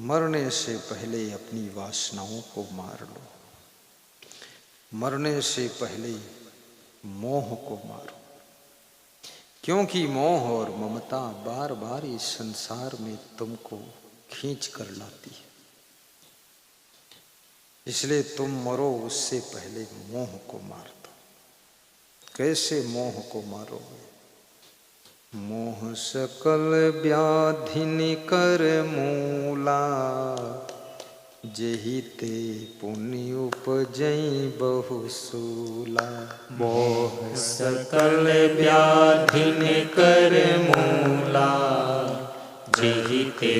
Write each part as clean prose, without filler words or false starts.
मरने से पहले अपनी वासनाओं को मार लो, मरने से पहले मोह को मारो, क्योंकि मोह और ममता बार बार इस संसार में तुमको खींच कर लाती है। इसलिए तुम मरो उससे पहले मोह को मार दो। कैसे मोह को मारोगे? मोह सकल व्याधि निकर मूला, जेहि ते पुण्य उपजई बहुसूला। मोह सकल व्याधि निकर मूला, जेहि ते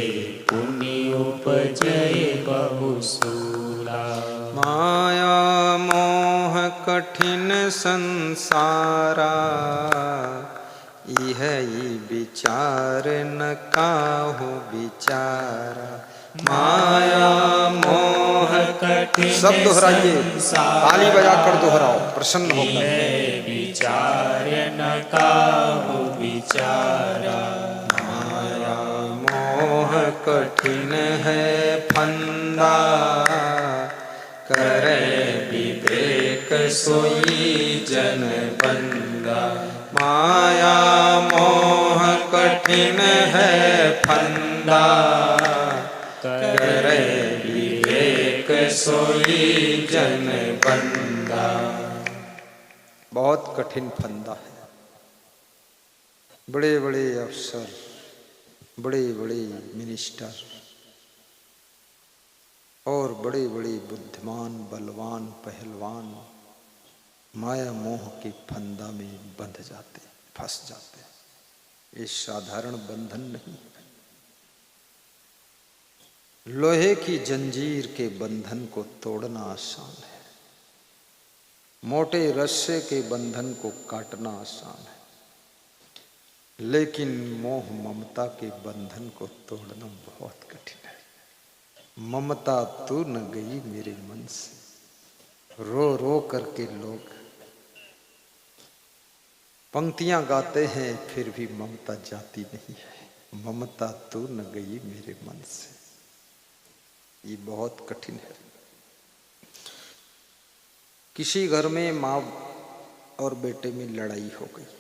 पुण्य उपजई बहुसूला। माया मोह कठिन संसारा, इह विचार न काहू विचारा। माया मोह कठिन सब दोहराइए, ताली बजा कर दोहराओ प्रसन्न होकर। विचार न काहू विचारा। माया मोह कठिन है फंदा, करे विवेक सोई जन बंदा। माया मोह कठिन है फंदा, करे विवेक सोई जन बंदा। बहुत कठिन फंदा है। बड़े बड़े अफसर, बड़े बड़े मिनिस्टर और बड़े बड़े बुद्धिमान बलवान पहलवान माया मोह के फंदा में बंध जाते, फंस जाते। ये साधारण बंधन नहीं है। लोहे की जंजीर के बंधन को तोड़ना आसान है, मोटे रस्से के बंधन को काटना आसान है, लेकिन मोह ममता के बंधन को तोड़ना बहुत कठिन है। ममता तू न गई मेरे मन से, रो रो करके लोग पंक्तियां गाते हैं, फिर भी ममता जाती नहीं है। ममता तू न गई मेरे मन से, ये बहुत कठिन है। किसी घर में माँ और बेटे में लड़ाई हो गई है।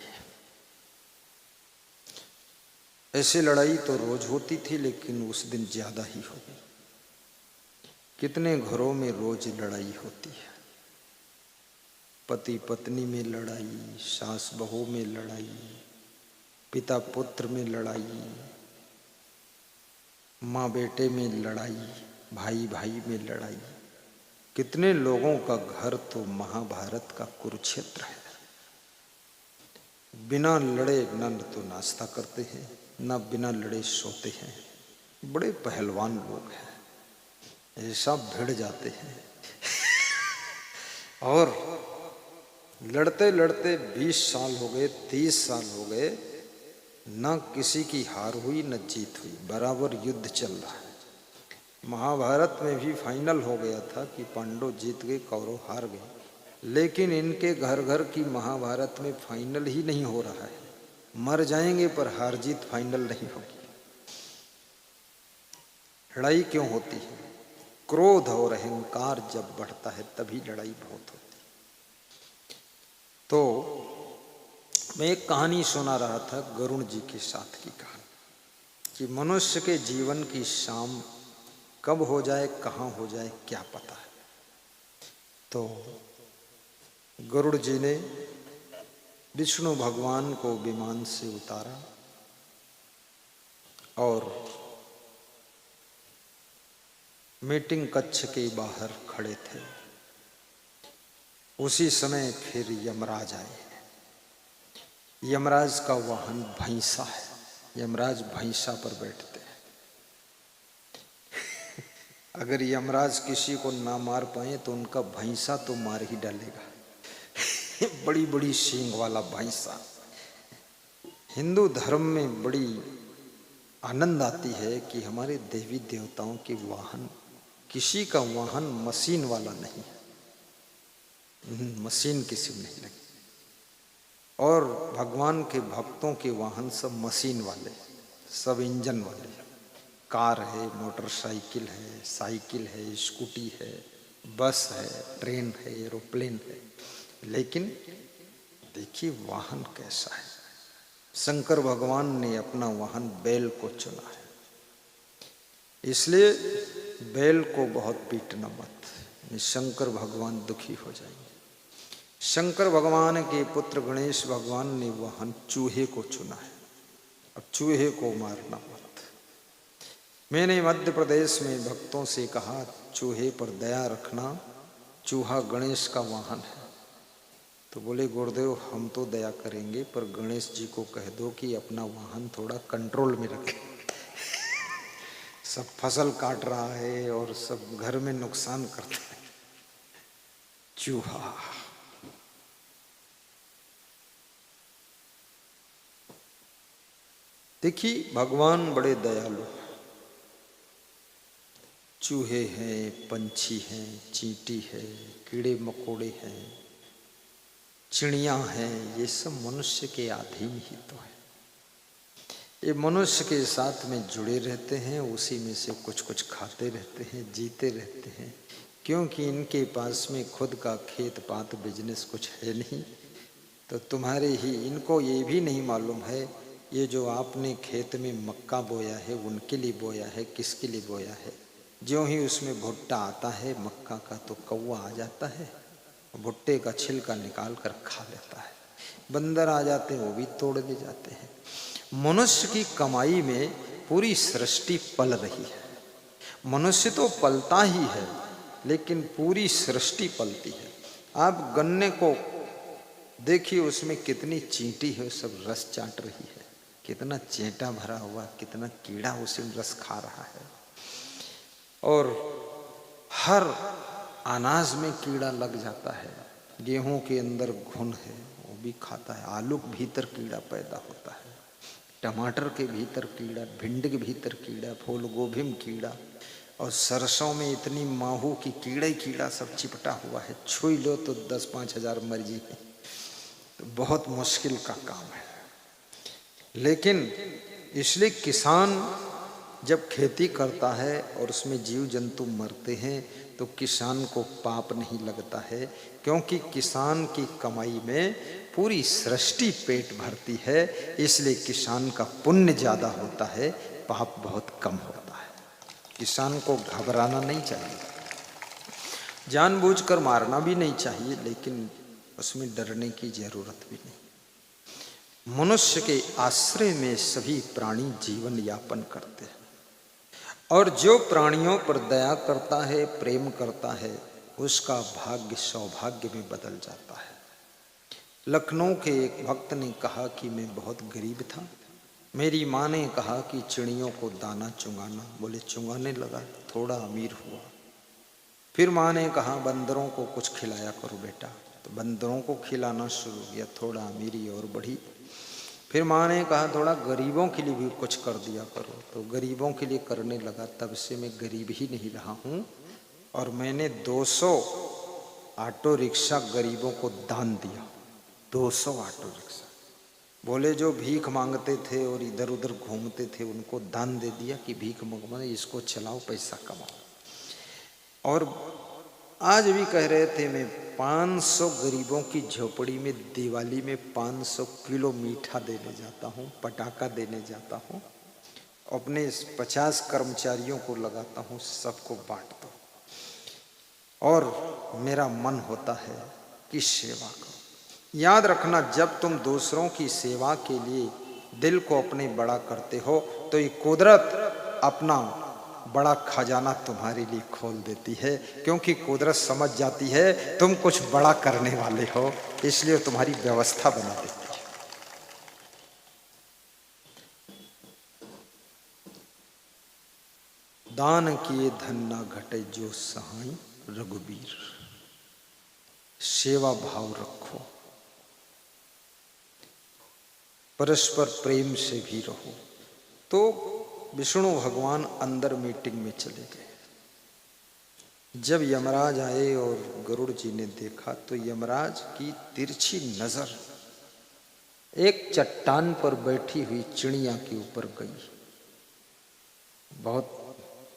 ऐसी लड़ाई तो रोज होती थी, लेकिन उस दिन ज्यादा ही हो गई। कितने घरों में रोज लड़ाई होती है। पति पत्नी में लड़ाई, सास बहू में लड़ाई, पिता पुत्र में लड़ाई, माँ बेटे में लड़ाई, भाई भाई में लड़ाई। कितने लोगों का घर तो महाभारत का कुरुक्षेत्र है। बिना लड़े न तो नाश्ता करते हैं, न बिना लड़े सोते हैं। बड़े पहलवान लोग हैं, ऐसा भिड़ जाते हैं और लड़ते लड़ते 20 साल हो गए, 30 साल हो गए, न किसी की हार हुई न जीत हुई, बराबर युद्ध चल रहा है। महाभारत में भी फाइनल हो गया था कि पांडव जीत गए, कौरव हार गए, लेकिन इनके घर घर की महाभारत में फाइनल ही नहीं हो रहा है। मर जाएंगे पर हार जीत फाइनल नहीं होगी। लड़ाई क्यों होती है? क्रोध और अहंकार जब बढ़ता है तभी लड़ाई बहुत होती है। तो मैं एक कहानी सुना रहा था गरुण जी के साथ की कहानी, कि मनुष्य के जीवन की शाम कब हो जाए, कहाँ हो जाए, क्या पता है। तो गरुड़ जी ने विष्णु भगवान को विमान से उतारा और मीटिंग कक्ष के बाहर खड़े थे। उसी समय फिर यमराज आए। यमराज का वाहन भैंसा है। यमराज भैंसा पर बैठते हैं। अगर यमराज किसी को ना मार पाए तो उनका भैंसा तो मार ही डालेगा। बड़ी बड़ी सींग वाला भैंसा। हिंदू धर्म में बड़ी आनंद आती है कि हमारे देवी देवताओं के वाहन, किसी का वाहन मशीन वाला नहीं है, मशीन किसी में नहीं लगी। और भगवान के भक्तों के वाहन सब मशीन वाले, सब इंजन वाले। कार है, मोटरसाइकिल है, साइकिल है, स्कूटी है, बस है, ट्रेन है, एरोप्लेन है, लेकिन देखिए वाहन कैसा है। शंकर भगवान ने अपना वाहन बैल को चुना है, इसलिए बैल को बहुत पीटना मत, शंकर भगवान दुखी हो जाएंगे। शंकर भगवान के पुत्र गणेश भगवान ने वाहन चूहे को चुना है, अब चूहे को मारना मत। मैंने मध्य प्रदेश में भक्तों से कहा चूहे पर दया रखना, चूहा गणेश का वाहन है। तो बोले गुरुदेव हम तो दया करेंगे, पर गणेश जी को कह दो कि अपना वाहन थोड़ा कंट्रोल में रखे। सब फसल काट रहा है और सब घर में नुकसान करता है चूहा। देखिए भगवान बड़े दयालु, चूहे हैं, पंछी हैं, चींटी है, कीड़े मकोड़े हैं, चिड़िया हैं, ये सब मनुष्य के अधीन ही तो है। ये मनुष्य के साथ में जुड़े रहते हैं, उसी में से कुछ कुछ खाते रहते हैं, जीते रहते हैं, क्योंकि इनके पास में खुद का खेत पात बिजनेस कुछ है नहीं। तो तुम्हारे ही इनको ये भी नहीं मालूम है ये जो आपने खेत में मक्का बोया है उनके लिए बोया है, किसके लिए बोया है। ज्यों ही उसमें भुट्टा आता है मक्का का तो कौवा आ जाता है, भुट्टे का छिलका निकाल कर खा लेता है, बंदर आ जाते हैं वो भी तोड़ ले जाते हैं। मनुष्य की कमाई में पूरी सृष्टि पल रही है। मनुष्य तो पलता ही है लेकिन पूरी सृष्टि पलती है। आप गन्ने को देखिए उसमें कितनी चींटी है, सब रस चाट रही है, कितना चेटा भरा हुआ, कितना कीड़ा उसी में रस खा रहा है। और हर अनाज में कीड़ा लग जाता है, गेहूं के अंदर घुन है वो भी खाता है, आलू के भीतर कीड़ा पैदा होता है, टमाटर के भीतर कीड़ा, भिंडी के भीतर कीड़ा, फूल गोभी में कीड़ा, और सरसों में इतनी माहू की कीड़ा ही कीड़ा सब चिपटा हुआ है, छुई लो तो 10-5 हजार मर जी है। तो बहुत मुश्किल का काम है। लेकिन इसलिए किसान जब खेती करता है और उसमें जीव जंतु मरते हैं तो किसान को पाप नहीं लगता है, क्योंकि किसान की कमाई में पूरी सृष्टि पेट भरती है, इसलिए किसान का पुण्य ज़्यादा होता है, पाप बहुत कम होता है। किसान को घबराना नहीं चाहिए, जानबूझकर मारना भी नहीं चाहिए, लेकिन उसमें डरने की जरूरत भी नहीं। मनुष्य के आश्रय में सभी प्राणी जीवन यापन करते हैं, और जो प्राणियों पर दया करता है, प्रेम करता है, उसका भाग्य सौभाग्य में बदल जाता है। लखनऊ के एक भक्त ने कहा कि मैं बहुत गरीब था, मेरी माँ ने कहा कि चिड़ियों को दाना चुंगाना, बोले चुंगाने लगा, थोड़ा अमीर हुआ। फिर माँ ने कहा बंदरों को कुछ खिलाया करो बेटा, तो बंदरों को खिलाना शुरू किया, थोड़ा अमीरी और बढ़ी। फिर माँ ने कहा थोड़ा गरीबों के लिए भी कुछ कर दिया करो, तो गरीबों के लिए करने लगा, तब से मैं गरीब ही नहीं रहा हूँ। और मैंने 200 ऑटो रिक्शा गरीबों को दान दिया, 200 ऑटो रिक्शा। बोले जो भीख मांगते थे और इधर उधर घूमते थे उनको दान दे दिया कि भीख मंगवाओ, इसको चलाओ, पैसा कमाओ। और आज भी कह रहे थे मैं 500 गरीबों की झोपड़ी में दिवाली में 500 किलो मीठा देने जाता हूँ, पटाखा देने जाता हूँ, अपने 50 कर्मचारियों को लगाता हूँ, सबको बांटता हूँ, और मेरा मन होता है कि सेवा करो। याद रखना, जब तुम दूसरों की सेवा के लिए दिल को अपने बड़ा करते हो तो ये कुदरत अपना बड़ा खजाना तुम्हारे लिए खोल देती है, क्योंकि कुदरत समझ जाती है तुम कुछ बड़ा करने वाले हो, इसलिए तुम्हारी व्यवस्था बना देती है। दान किए धन ना घटे जो सहाय रघुबीर, सेवा भाव रखो, परस्पर प्रेम से भी रहो। तो विष्णु भगवान अंदर मीटिंग में चले गए। जब यमराज आए और गरुड़ जी ने देखा तो यमराज की तिरछी नजर एक चट्टान पर बैठी हुई चिड़िया के ऊपर गई। बहुत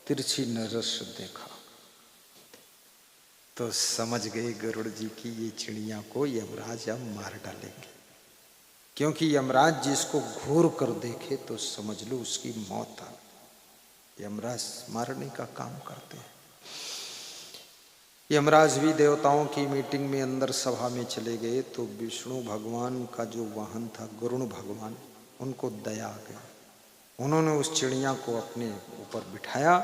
तिरछी नजर से देखा तो समझ गए गरुड़ जी की ये चिड़िया को यमराज अब मार डालेंगे, क्योंकि यमराज जिसको घूर कर देखे तो समझ लो उसकी मौत आ। यमराज मारने का काम करते हैं। यमराज भी देवताओं की मीटिंग में अंदर सभा में चले गए तो विष्णु भगवान का जो वाहन था गरुड़ भगवान, उनको दया आ गई। उन्होंने उस चिड़िया को अपने ऊपर बिठाया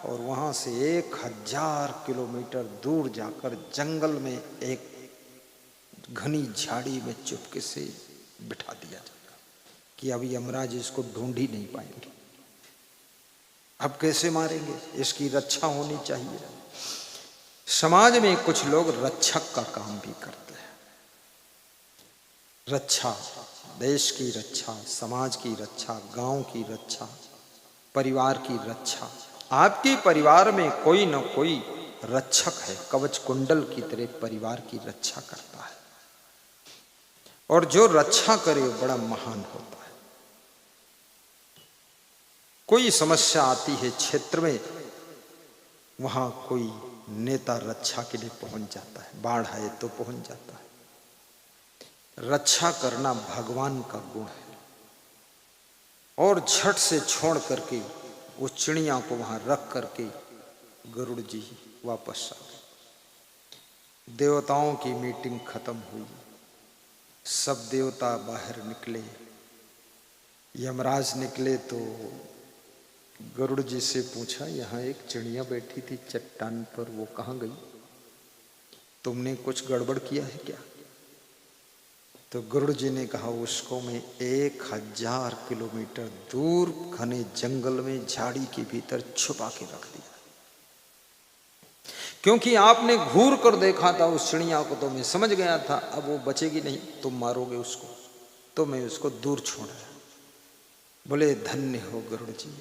और वहां से 1000 किलोमीटर दूर जाकर जंगल में एक घनी झाड़ी में चुपके से बिठा दिया जाएगा कि अब यमराज इसको ढूंढ ही नहीं पाएंगे। अब कैसे मारेंगे, इसकी रक्षा होनी चाहिए। समाज में कुछ लोग रक्षक का काम भी करते हैं। रक्षा, देश की रक्षा, समाज की रक्षा, गांव की रक्षा, परिवार की रक्षा। आपके परिवार में कोई न कोई रक्षक है, कवच कुंडल की तरह परिवार की रक्षा करता है। और जो रक्षा करे वो बड़ा महान होता है। कोई समस्या आती है क्षेत्र में, वहां कोई नेता रक्षा के लिए पहुंच जाता है, बाढ़ आए तो पहुंच जाता है। रक्षा करना भगवान का गुण है। और झट से छोड़ करके उस चिड़िया को वहां रख करके गरुड़ जी वापस आ गए। देवताओं की मीटिंग खत्म हुई, सब देवता बाहर निकले। यमराज निकले तो गरुड़ जी से पूछा, यहाँ एक चिड़िया बैठी थी चट्टान पर, वो कहाँ गई? तुमने कुछ गड़बड़ किया है क्या? तो गरुड़ जी ने कहा, उसको मैं 1000 किलोमीटर दूर घने जंगल में झाड़ी के भीतर छुपा के रख दिया, क्योंकि आपने घूर कर देखा था उस चिड़िया को तो मैं समझ गया था अब वो बचेगी नहीं, तुम मारोगे उसको, तो मैं उसको दूर छोड़ा। बोले, धन्य हो गरुड़ जी,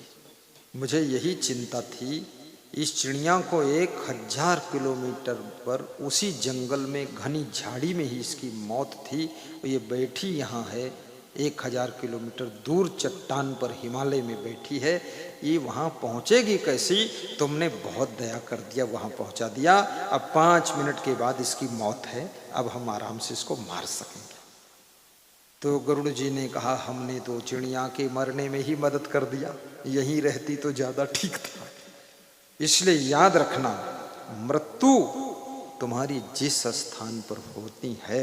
मुझे यही चिंता थी, इस चिड़िया को 1000 किलोमीटर पर उसी जंगल में घनी झाड़ी में ही इसकी मौत थी, ये बैठी यहाँ है 1000 किलोमीटर दूर चट्टान पर हिमालय में बैठी है, ये वहाँ पहुँचेगी कैसी? तुमने बहुत दया कर दिया, वहाँ पहुँचा दिया। अब 5 मिनट के बाद इसकी मौत है, अब हम आराम से इसको मार सकेंगे। तो गरुड़ जी ने कहा, हमने तो चिड़िया के मरने में ही मदद कर दिया, यहीं रहती तो ज़्यादा ठीक था। इसलिए याद रखना, मृत्यु तुम्हारी जिस स्थान पर होती है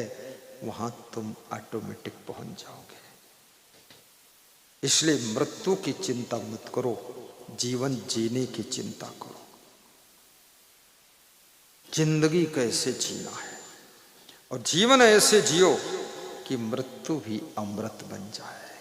वहां तुम ऑटोमेटिक पहुंच जाओगे। इसलिए मृत्यु की चिंता मत करो, जीवन जीने की चिंता करो। जिंदगी कैसे जीना है और जीवन ऐसे जियो कि मृत्यु भी अमृत बन जाए।